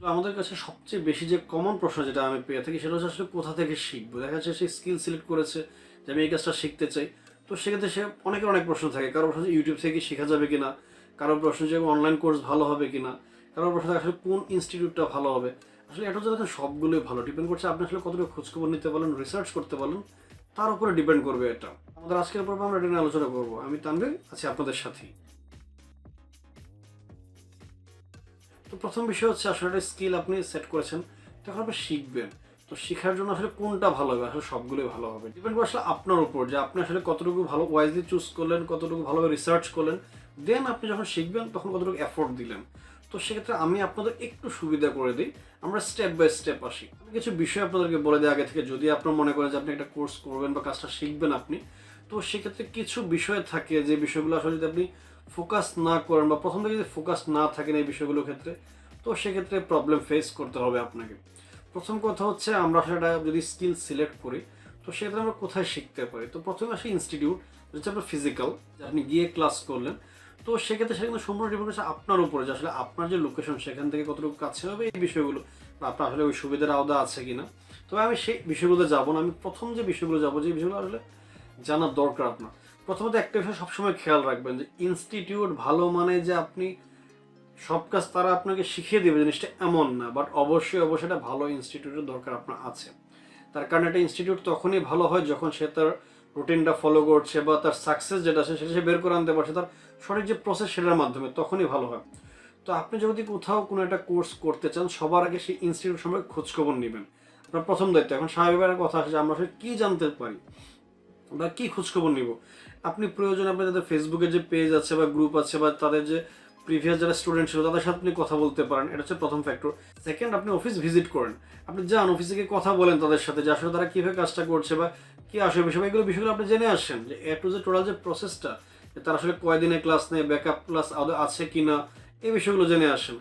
আমাদের কাছে সবচেয়ে বেশি যে কমন প্রশ্ন যেটা আমি পেয়ে থাকি সেটা হচ্ছে আসলে কোথা থেকে শিখবো। দেখা যাচ্ছে সে স্কিল সিলেক্ট করেছে যে আমি এই কাজটা শিখতে চাই। তো সেক্ষেত্রে সে অনেকের অনেক প্রশ্ন থাকে। কারো প্রশ্ন যে ইউটিউব থেকে শেখা যাবে কিনা, কারো প্রশ্ন যে অনলাইন কোর্স ভালো হবে কিনা, কারো প্রশ্ন আসলে কোন ইনস্টিটিউটটা ভালো হবে। আসলে এটা হচ্ছে সবগুলোই ভালো, ডিপেন্ড করছে আপনি আসলে কতটা খোঁজখবর নিতে পারেন, রিসার্চ করতে পারেন, তার উপরে ডিপেন্ড করবে এটা। আমাদের আজকের পর্বে আমরা এটা নিয়ে আলোচনা করবো। আমি তানভীর আছি আপনাদের সাথেই। তো প্রথম বিষয় হচ্ছে আসলে একটা স্কিল আপনি সেট করেছেন, তখন আপনি শিখবেন। তো শেখার জন্য আসলে কোনটা ভালো হবে, আসলে সবগুলোই ভালো হবে। ডিপেন্ড করে আসলে আপনার উপর যে আপনি আসলে কতটুকু ভালো ওয়াইজলি চুজ করলেন, কতটুকু ভালোভাবে রিসার্চ করলেন, দেন আপনি যখন শিখবেন তখন কতটুকু এফোর্ট দিলেন। তো সেক্ষেত্রে আমি আপনাদের একটু সুবিধা করে দিই, আমরা স্টেপ বাই স্টেপ আসি। আমি কিছু বিষয় আপনাদেরকে বলে দিই আগে থেকে, যদি আপনার মনে করেন যে আপনি একটা কোর্স করবেন বা কাজটা শিখবেন আপনি, তো সেক্ষেত্রে কিছু বিষয় থাকে যে বিষয়গুলো আসলে যদি আপনি ফোকাস না করেন বা প্রথম থেকে যদি ফোকাস না থাকেন এই বিষয়গুলোর ক্ষেত্রে, তো সেক্ষেত্রে প্রবলেম ফেস করতে হবে আপনাকে। প্রথম কথা হচ্ছে আমরা সেটা যদি স্কিল সিলেক্ট করি, তো সেক্ষেত্রে আমরা কোথায় শিখতে পারি। তো প্রথমে আসে ইনস্টিটিউট, হচ্ছে আপনার ফিজিক্যাল, আপনি গিয়ে ক্লাস করলেন। তো সেক্ষেত্রে সেটা কিন্তু সম্পূর্ণ ডিপেন্ড করছে আপনার উপরে যে আসলে আপনার যে লোকেশন সেখান থেকে কতটুকু কাছে হবে এই বিষয়গুলো, বা আপনার আসলে ওই সুবিধার আওতা আছে কিনা। তবে আমি সেই বিষয়গুলো যাবো না, আমি প্রথম যে বিষয়গুলো যাবো, যে বিষয়গুলো আসলে জানার দরকার আপনার। প্রথমত একটা বিষয় সবসময় খেয়াল রাখবেন যে ইনস্টিটিউট ভালো মানে যে আপনি সব কাজ তারা আপনাকে শিখিয়ে দেবে জিনিসটা এমন না, বাট অবশ্যই অবশ্যই একটা ভালো ইনস্টিটিউটের দরকার আপনার আছে। তার কারণ একটা ইনস্টিটিউট তখনই ভালো হয় যখন সে তার রুটিনটা ফলো করছে বা তার সাকসেস যেটা আছে সেটা সে বের করে আনতে পারছে, তার সঠিক যে প্রসেস সেটার মাধ্যমে, তখনই ভালো হয়। তো আপনি যদি কোথাও কোনো একটা কোর্স করতে চান, সবার আগে সেই ইনস্টিটিউট সম্পর্কে খোঁজখবর নেবেন। আপনার প্রথম দায়িত্ব। এখন স্বাভাবিক কথা আছে যে আমরা আসলে কী জানতে পারি বা কী খোঁজখবর নিব। আপনি প্রয়োজন আপনি তাদের ফেসবুকের যে পেজ আছে বা গ্রুপ আছে বা তাদের যে প্রিভিয়াস যারা স্টুডেন্ট ছিল তাদের সাথে আপনি কথা বলতে পারেন, এটা হচ্ছে প্রথম ফ্যাক্টর। সেকেন্ড, আপনি অফিস ভিজিট করেন, আপনি যান অফিসে গিয়ে কথা বলেন তাদের সাথে যে আসলে তারা কীভাবে কাজটা করছে বা কী আসবে বিষয়, বিষয়গুলো আপনি জেনে আসেন যে এ টু যে টোটাল যে প্রসেসটা, তারা আসলে কয়দিনে ক্লাস নেয়, ব্যাকআপ ক্লাস আছে কি না, এই বিষয়গুলো জেনে আসেন।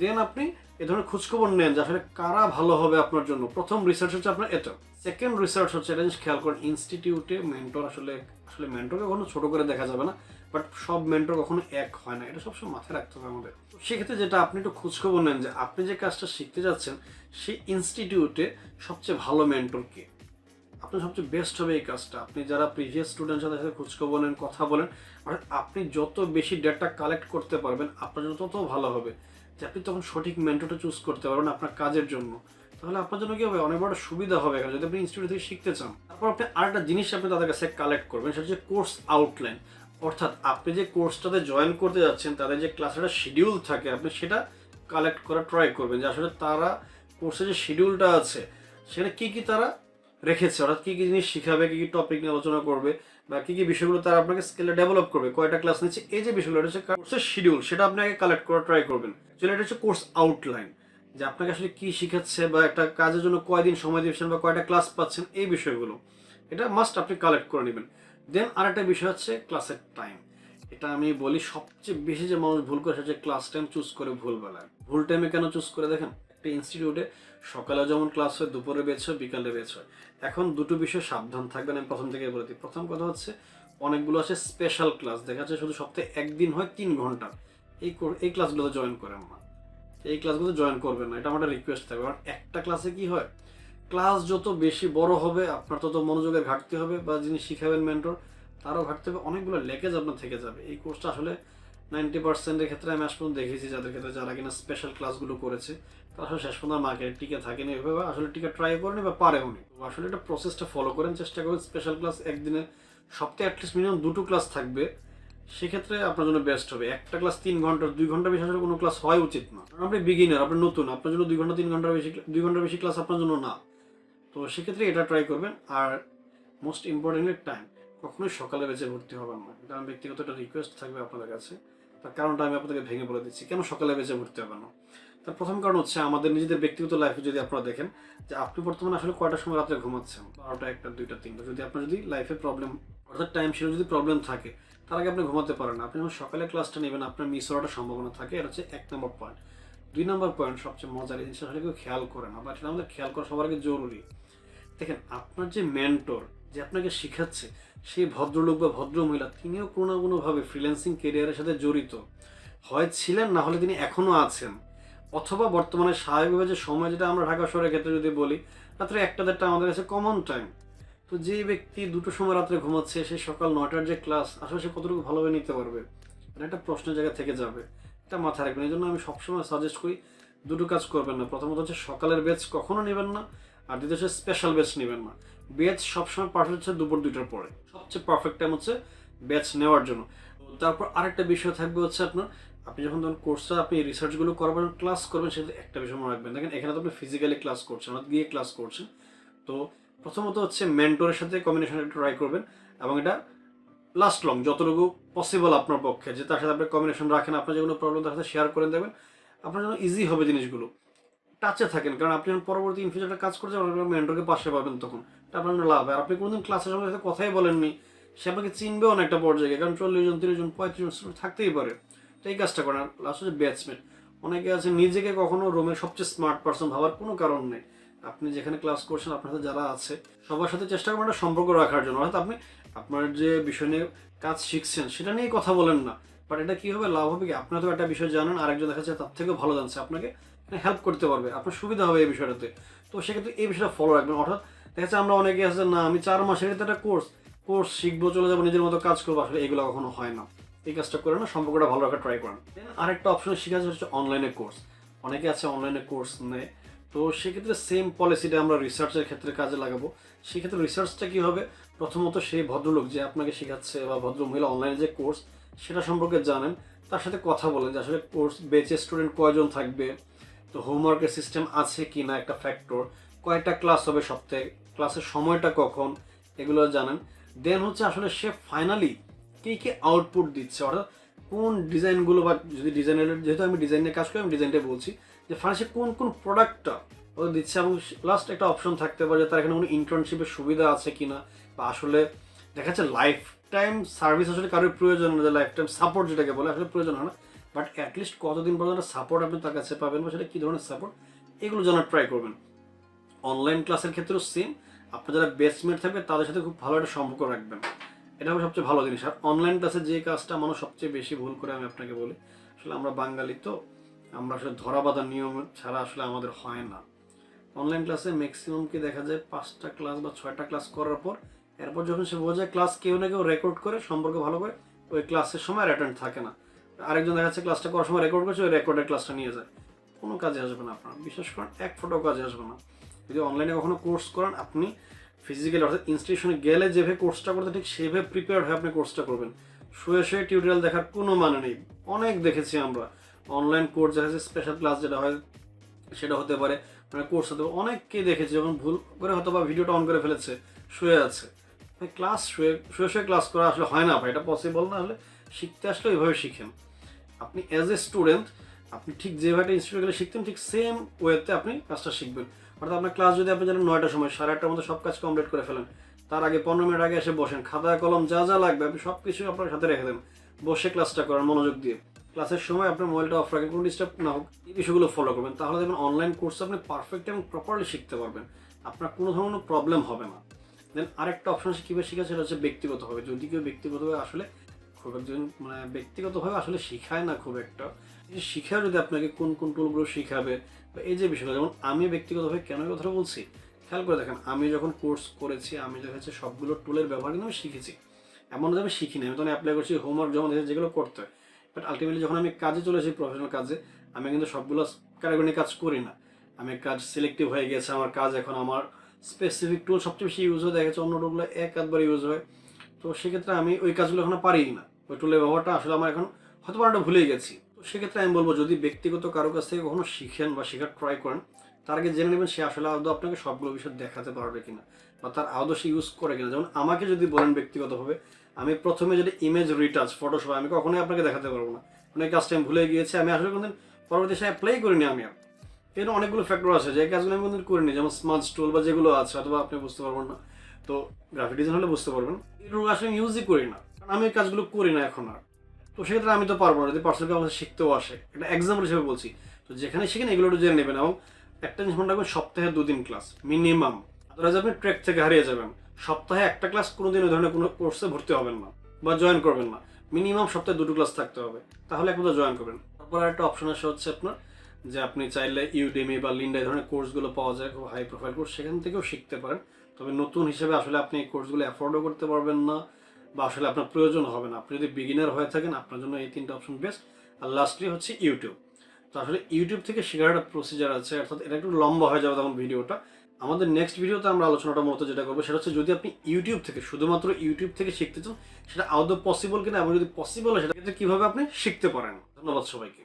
দেন আপনি এ ধরনের খোঁজখবর নেন যে আসলে কারা ভালো হবে আপনার জন্য। প্রথম রিসার্চ হচ্ছে আপনার এটা। সেকেন্ড রিসার্চ হচ্ছে এটা জিনিস খেয়াল করেন, ইনস্টিটিউটে মেন্টর আসলে আসলে মেন্টরকে কখনো ছোট করে দেখা যাবে না, বাট সব মেন্টর কখনো এক হয় না, এটা সবসময় মাথায় রাখতে হবে আমাদের। সেক্ষেত্রে যেটা আপনি একটু খোঁজখবর নেন যে আপনি যে কাজটা শিখতে যাচ্ছেন সেই ইনস্টিটিউটে সবচেয়ে ভালো মেন্টর কে, আপনার সবচেয়ে বেস্ট হবে এই কাজটা। আপনি যারা প্রিভিয়াস স্টুডেন্ট সাথে সাথে খোঁজখবর নেন, কথা বলেন, আর আপনি যত বেশি ডেটা কালেক্ট করতে পারবেন আপনার জন্য তত ভালো হবে, যে আপনি তখন সঠিক মেন্টরটা চুজ করতে পারবেন আপনার কাজের জন্য। তাহলে আপনার জন্য কি হবে, অনেক বড় সুবিধা হবে এখানে যদি আপনি ইনস্টিটিউট থেকে শিখতে চান। তারপর আপনি আরেকটা জিনিস আপনি তাদের কাছে কালেক্ট করবেন, সেটা হচ্ছে কোর্স আউটলাইন। অর্থাৎ আপনি যে কোর্সটাতে জয়েন করতে যাচ্ছেন তাদের যে ক্লাসের শিডিউল থাকে, আপনি সেটা কালেক্ট করা ট্রাই করবেন যে আসলে তারা কোর্সের যে শিডিউলটা আছে সেখানে কী কী তারা রেখেছে, অর্থাৎ কী কী জিনিস শিখাবে, কী কী টপিক নিয়ে আলোচনা করবে, বা কী কী বিষয়গুলো তারা আপনাকে স্কিলে ডেভেলপ করবে, কয়টা ক্লাস নিচ্ছে, এই যে বিষয়গুলো, এটা হচ্ছে কোর্সের শিডিউল, সেটা আপনাকে কালেক্ট করা ট্রাই করবেন। চলে এটা হচ্ছে কোর্স আউটলাইন, যে আপনাকে আসলে কী শিখাচ্ছে বা একটা কাজের জন্য কয়দিন সময় দিচ্ছেন বা কয়টা ক্লাস পাচ্ছেন, এই বিষয়গুলো এটা মাস্ট আপনি কালেক্ট করে নেবেন। দেন আরেকটা বিষয় হচ্ছে ক্লাসের টাইম। এটা আমি বলি সবচেয়ে বেশি যে মানুষ ভুল করে সেটা হচ্ছে ক্লাস টাইম চুজ করে ভুলবেলায়। ভুল টাইমে কেন চুজ করে দেখেন, একটা ইনস্টিটিউটে সকালে যেমন ক্লাস হয়, দুপুরে বেচ হয়, বিকালে বেচ হয়। এখন দুটো বিষয় সাবধান থাকবেন, আমি প্রথম থেকে বলে দিই। প্রথম কথা হচ্ছে অনেকগুলো আছে স্পেশাল ক্লাস, দেখা যাচ্ছে শুধু সপ্তাহে একদিন হয় 3 ঘন্টা, এই ক্লাসগুলোতে জয়েন করেন না, এই ক্লাসগুলোতে জয়েন করবেন না, এটা আমার রিকোয়েস্ট থাকবে। কারণ একটা ক্লাসে কি হয়, ক্লাস যত বেশি বড় হবে আপনার তত মনোযোগের ঘাটতি হবে, বা যিনি শিখাবেন মেন্টর তারও ঘাটতি হবে, অনেকগুলো লেকেজ আপনার থেকে যাবে। এই কোর্সটা আসলে 90%-এর ক্ষেত্রে আমি আজ পর্যন্ত দেখেছি যাদের ক্ষেত্রে, যারা কিনা স্পেশাল ক্লাসগুলো করেছে তারা আসলে শেষ পর্যন্ত মার্কেটে টিকে থাকেনি এভাবে, আসলে টিকে ট্রাই করেনি বা পারেও নি। আসলে এটা প্রসেসটা ফলো করেন, চেষ্টা করেন স্পেশাল ক্লাস একদিনে সপ্তাহে অ্যাটলিস্ট মিনিমাম 2টো ক্লাস থাকবে, সেক্ষেত্রে আপনার জন্য বেস্ট হবে। একটা ক্লাস 3 ঘন্টা, 2 ঘন্টা বেশি আসলে কোনো ক্লাস হয় উচিত না। কারণ আপনি বিগিনার, আপনি নতুন, আপনার জন্য 2 ঘন্টা 3 ঘন্টার বেশি, 2 ঘন্টার বেশি ক্লাস আপনার জন্য না। তো সেক্ষেত্রে এটা ট্রাই করবেন। আর মোস্ট ইম্পর্টেন্টলি টাইম, কখনোই সকালে বেঁচে ভর্তি হবেন না, এটা আমার ব্যক্তিগত একটা রিকোয়েস্ট থাকবে আপনাদের কাছে। তার কারণটা আমি আপনাদেরকে ভেঙে বলে দিচ্ছি কেন সকালে বেঁচে ভর্তি হবেন না। তার প্রথম কারণ হচ্ছে আমাদের নিজেদের ব্যক্তিগত লাইফে যদি আপনারা দেখেন যে আপনি বর্তমানে আসলে কয়টার সময় রাত্রে ঘুমাচ্ছেন, 12টা, 1টা, 2টা, 3টা, যদি আপনার যদি লাইফে প্রবলেম, অর্থাৎ টাইম শিডিউল যদি প্রবলেম থাকে, তার আগে আপনি ঘুমাতে পারেন, আপনি যখন সকালে ক্লাসটা নেবেন আপনার মিস হওয়ার সম্ভাবনা থাকে। এটা হচ্ছে 1 নম্বর পয়েন্ট। 2 নম্বর পয়েন্ট, সবচেয়ে মজার এই জিনিসটা আসলে কেউ খেয়াল করে না, বাট এটা আমাদের খেয়াল করা সবার আগে জরুরি। দেখেন আপনার যে মেন্টর, যে আপনাকে শেখাচ্ছে, সেই ভদ্রলোক বা ভদ্র মহিলা তিনিও কোনো না কোনোভাবে ফ্রিল্যান্সিং কেরিয়ারের সাথে জড়িত, হয় ছিলেন, না হলে তিনি এখনও আছেন। অথবা বর্তমানে স্বাভাবিকভাবে যে সময়, যেটা আমরা ঢাকা শহরের ক্ষেত্রে যদি বলি, রাত্রে 1টা-দেড়টা আমাদের কাছে কমন টাইম। তো যে ব্যক্তি 2টোর সময় রাত্রে ঘুমাচ্ছে, সে সকাল 9টার যে ক্লাস আসলে সে কতটুকু ভালোভাবে নিতে পারবে? এটা একটা প্রশ্নের জায়গা থেকে যাবে। এটা মাথায় রাখবেন। এই জন্য আমি সবসময় সাজেস্ট করি দুটো কাজ করবেন না। প্রথমত হচ্ছে সকালের ব্যাচ কখনো নেবেন না, আর দ্বিতীয় হচ্ছে স্পেশাল ব্যাচ নেবেন না। ব্যাচ সবসময় পারফেক্ট হচ্ছে দুপুর 2টার পরে, সবচেয়ে পারফেক্ট টাইম হচ্ছে ব্যাচ নেওয়ার জন্য। তারপর আরেকটা বিষয় থাকবে হচ্ছে আপনার, আপনি যখন ধরুন কোর্সটা আপনি রিসার্চগুলো করবেন, ক্লাস করবেন, সেটা একটা বিষয় মনে রাখবেন। দেখেন এখানে তো আপনি ফিজিক্যালি ক্লাস করছেন, অর্থাৎ গিয়ে ক্লাস করছেন। তো প্রথমত হচ্ছে মেন্টরের সাথে কম্বিনেশন ট্রাই করবেন, এবং এটা লাস্ট লং যতটুকু পসিবল আপনার পক্ষে, যে তার সাথে আপনি কম্বিনেশন রাখেন, আপনার যে কোনো প্রবলেম তার সাথে শেয়ার করে দেবেন, আপনার জন্য ইজি হবে জিনিসগুলো। টাচে থাকেন, কারণ আপনি যখন পরবর্তী ইন ফিউচারটা কাজ করতে পারবেন, মেন্টরকে পাশে পাবেন, তখন এটা আপনার জন্য লাভ। আর আপনি কোনোদিন ক্লাসের সময় সাথে কথাই বলেননি, সে আপনাকে চিনবেও না একটা পর্যায়ে, কারণ 40 জন 30 জন 35 জন স্টুডেন্ট থাকতেই পারে। তো এই কাজটা করেন। লাস্ট হচ্ছে ব্যাচমেট। অনেকে আছে নিজেকে কখনো রুমের সবচেয়ে স্মার্ট পারসন ভাবার কোনো কারণ নেই। আপনি যেখানে ক্লাস করছেন, আপনার সাথে যারা আছে সবার সাথে চেষ্টা করবেন একটা সম্পর্ক রাখার জন্য, অর্থাৎ আপনি আপনার যে বিষয় নিয়ে কাজ শিখছেন সেটা নিয়েই কথা বলেন না। বাট এটা কি হবে, লাভ হবে কি, আপনি তো একটা বিষয় জানেন, আরেকজন দেখা যাচ্ছে তার থেকেও ভালো জানছে, আপনাকে হেল্প করতে পারবে, আপনার সুবিধা হবে এই বিষয়টাতে। তো সেক্ষেত্রে এই বিষয়টা ফলো রাখবেন। অর্থাৎ দেখা যাচ্ছে আমরা অনেকে আছে, না আমি 4 মাসের একটা কোর্স শিখবো, চলে যাবো, নিজের মতো কাজ করবো, আসলে এগুলো কখনো হয় না। এই কাজটা করে না, সম্পর্কটা ভালো রাখার ট্রাই করেন। আরেকটা অপশন শিখা হচ্ছে অনলাইনে কোর্স। অনেকে আছে অনলাইনে কোর্স নেয়, তো সেক্ষেত্রে সেম পলিসিটা আমরা রিসার্চের ক্ষেত্রে কাজে লাগাবো। সেক্ষেত্রে রিসার্চটা কি হবে, প্রথমত সেই ভদ্রলোক যে আপনাকে শেখাচ্ছে বা ভদ্র মহিলা অনলাইনে যে কোর্স সেটা সম্পর্কে জানেন, তার সাথে কথা বলেন যে আসলে কোর্স বেচে স্টুডেন্ট কয়জন থাকবে, তো হোমওয়ার্কের সিস্টেম আছে কি না একটা ফ্যাক্টর, কয়টা ক্লাস হবে সপ্তাহে, ক্লাসের সময়টা কখন, এগুলো জানেন। দেন হচ্ছে আসলে সে ফাইনালি কী আউটপুট দিচ্ছে, অর্থাৎ কোন ডিজাইনগুলো, বা যদি ডিজাইনের, যেহেতু আমি ডিজাইন নিয়ে কাজ করি, আমি ডিজাইনটাই বলছি, যে ফাইনালি সে কোন প্রোডাক্টটা ওদের দিচ্ছে। এবং লাস্ট একটা অপশন থাকতে পারে যে তার এখানে কোনো ইন্টার্নশিপের সুবিধা আছে কিনা, বা আসলে দেখা যাচ্ছে লাইফ টাইম সার্ভিস আসলে কারোর প্রয়োজন না, যে লাইফ টাইম সাপোর্ট যেটাকে বলে, আসলে প্রয়োজন হয় না। বাট অ্যাটলিস্ট কতদিন পর্যন্ত সাপোর্ট আপনি তার কাছে পাবেন, বা সেটা কী ধরনের সাপোর্ট, এগুলো জানার ট্রাই করবেন। অনলাইন ক্লাসের ক্ষেত্রেও সেম, আপনার যারা বেস্টমেট থাকবে তাদের সাথে খুব ভালো একটা সম্পর্ক রাখবেন, এটা হবে সবচেয়ে ভালো জিনিস। আর অনলাইন ক্লাসে যে কাজটা মানুষ সবচেয়ে বেশি ভুল করে, আমি আপনাকে বলি, আসলে আমরা বাঙালি তো, আমরা আসলে ধরা বাঁধা নিয়ম ছাড়া আসলে আমাদের হয় না। অনলাইন ক্লাসে ম্যাক্সিমামকে দেখা যায় 5টা ক্লাস বা 6টা ক্লাস করার পর, এরপর যখন সে বোঝায় ক্লাস কেউ না কেউ রেকর্ড করে, সম্পর্ক ভালো করে, ওই ক্লাসের সময় আর অ্যাটেন্ড থাকে না। আরেকজন দেখা যাচ্ছে ক্লাসটা করার সময় রেকর্ড করছে, ওই রেকর্ডের ক্লাসটা নিয়ে যায়, কোনো কাজে আসবে না আপনার, বিশেষ করেন এক ফটো কাজে আসবে না। যদি অনলাইনে কখনো কোর্স করেন, আপনি ফিজিক্যালি অর্থাৎ ইনস্টিটিউশনে গেলে যেভাবে কোর্সটা করতে ঠিক সেভাবে প্রিপেয়ার্ড হয়ে আপনি কোর্সটা করবেন। শুয়ে টিউটোরিয়াল দেখার কোনো মানে নেই। অনেক দেখেছি আমরা অনলাইন কোর্স, দেখা যাচ্ছে স্পেশাল ক্লাস যেটা হয় সেটা হতে পারে, মানে কোর্স হতে পারে, অনেককেই দেখেছি যখন ভুল করে হয়তো বা ভিডিওটা অন করে ফেলেছে, শুয়ে আছে। ক্লাস শুয়ে ক্লাস করা আসলে হয় না ভাই, এটা পসিবল না। হলে শিখতে আসলে ওইভাবে শিখেন। আপনি অ্যাজ এ স্টুডেন্ট, আপনি ঠিক যেভাবে ইনস্টিটিউটে গেলে শিখতেন, ঠিক সেম ওয়েতে আপনি কাজটা শিখবেন। অর্থাৎ আপনার ক্লাস যদি আপনি জানেন 9টার সময়, 8:30টার মধ্যে সব কাজ কমপ্লিট করে ফেলেন, তার আগে 15 মিনিট আগে এসে বসেন, খাতা কলম যা যা লাগবে আপনি সব কিছু আপনার সাথে রেখে দেন, বসে ক্লাসটা করেন মনোযোগ দিয়ে। ক্লাসের সময় আপনার মোবাইলটা অফ রাখেন, কোনো ডিস্টার্ব না হোক, এই বিষয়গুলো ফলো করবেন। তাহলে দেখবেন অনলাইন কোর্স আপনি পারফেক্ট এবং প্রপারলি শিখতে পারবেন, আপনার কোনো ধরনের প্রবলেম হবে না। দেন আরেকটা অপশন কীভাবে শেখা, সেটা হচ্ছে ব্যক্তিগতভাবে। যদি কেউ ব্যক্তিগতভাবে আসলে খুব একজন মানে ব্যক্তিগতভাবে আসলে শিখায় না খুব একটা, শিখা যদি আপনাকে কোন টুলগুলো শিখাবে, বা এই যে বিষয়গুলো, যেমন আমি ব্যক্তিগতভাবে কেন এই কথাটা বলছি, খেয়াল করে দেখেন, আমি যখন কোর্স করেছি, আমি দেখা যাচ্ছে সবগুলো টুলের ব্যবহার কিন্তু আমি শিখেছি। এমন না আমি শিখিনি, আমি তখন অ্যাপ্লাই করছি, হোমওয়ার্ক জমা দিয়েছি, যেগুলো করতে হয়। বাট আলটিমেটলি যখন আমি কাজে চলে আসি, প্রফেশনাল কাজে, আমি কিন্তু সবগুলো ক্যাটাগরি কাজ করি না। আমি কাজ সিলেক্টিভ হয়ে গেছে আমার কাজ, এখন আমার স্পেসিফিক টুল সবচেয়ে বেশি ইউজ হয়, দেখা যাচ্ছে অন্য টুলগুলো একবার ইউজ হয়। তো সেক্ষেত্রে আমি ওই কাজগুলো এখনো পারিই না, ওই টুলের ব্যবহারটা আসলে আমার এখন হয়তো একটা ভুলেই গেছি। তো সেক্ষেত্রে আমি বলবো, যদি ব্যক্তিগত কারো কাছ থেকে কখনো শিখেন বা শেখার ট্রাই করেন, তার আগে জেনে নেবেন সে আসলে আদৌ আপনাকে সবগুলো বিষয় দেখাতে পারবে কিনা, বা তার আদৌ সে ইউজ করে কিনা। যেমন আমাকে যদি বলেন ব্যক্তিগতভাবে, আমি প্রথমে যেটা ইমেজ রিটাচ ফটোশপ, আমি কখনোই আপনাকে দেখাতে পারবো না, অনেক কাজটা আমি ভুলে গিয়েছি, আমি আসলে কোনদিন পরবর্তী সে অ্যাপ্লাই করিনি। আমি আর এর অনেকগুলো ফ্যাক্টর আছে যে কাজগুলো আমি কোনদিন করিনি, যেমন স্মার্ট টুল বা যেগুলো আছে, অথবা আপনি বুঝতে পারবেন না, তো গ্রাফিক ডিজাইন হলে বুঝতে পারবেন, এগুলো আসলে ইউজই করি না, কারণ আমি এই কাজগুলো করি না এখন আর। তো সেক্ষেত্রে আমি তো পারবো না, যদি পার্সোনালি আমাদের শিখতেও আসে, একটা এক্সাম্পল হিসেবে বলছি। তো যেখানে শিখেন এগুলো একটু জেনে নেবেন, এবং একটা জিনিস মনে রাখবেন, সপ্তাহে 2 দিন ক্লাস মিনিমাম, আদারওয়াইজ আপনি ট্র্যাক থেকে হারিয়ে যাবেন। সপ্তাহে একটা ক্লাস কোনোদিন ওই ধরনের কোনো কোর্সে ভর্তি হবেন না বা জয়েন করবেন না, মিনিমাম সপ্তাহে 2টো ক্লাস থাকতে হবে, তাহলে একমাত্র জয়েন করবেন। তারপর একটা অপশন আসে হচ্ছে আপনার যে আপনি চাইলে ইউডেমি বা লিন্ডা এই ধরনের কোর্সগুলো পাওয়া যায়, খুব হাই প্রোফাইল কোর্স, সেখান থেকেও শিখতে পারেন। তবে নতুন হিসেবে আসলে আপনি এই কোর্সগুলো অ্যাফোর্ডও করতে পারবেন না, বা আসলে আপনার প্রয়োজন হবে না। আপনি যদি বিগিনার হয়ে থাকেন, আপনার জন্য এই 3টা অপশন বেস্ট। আর লাস্টলি হচ্ছে ইউটিউব। তো আসলে ইউটিউব থেকে শেখার একটা প্রসিজার আছে, অর্থাৎ এটা একটু লম্বা হয়ে যাবে তখন ভিডিওটা। আমাদের নেক্সট ভিডিওতে আমরা আলোচনাটা মতো যেটা করবো সেটা হচ্ছে, যদি আপনি ইউটিউব থেকে, শুধুমাত্র ইউটিউব থেকে শিখতে চান, সেটা আদৌ পসিবল কিনা, এবং যদি পসিবল হয় সেটা ক্ষেত্রে কীভাবে আপনি শিখতে পারেন। ধন্যবাদ সবাইকে।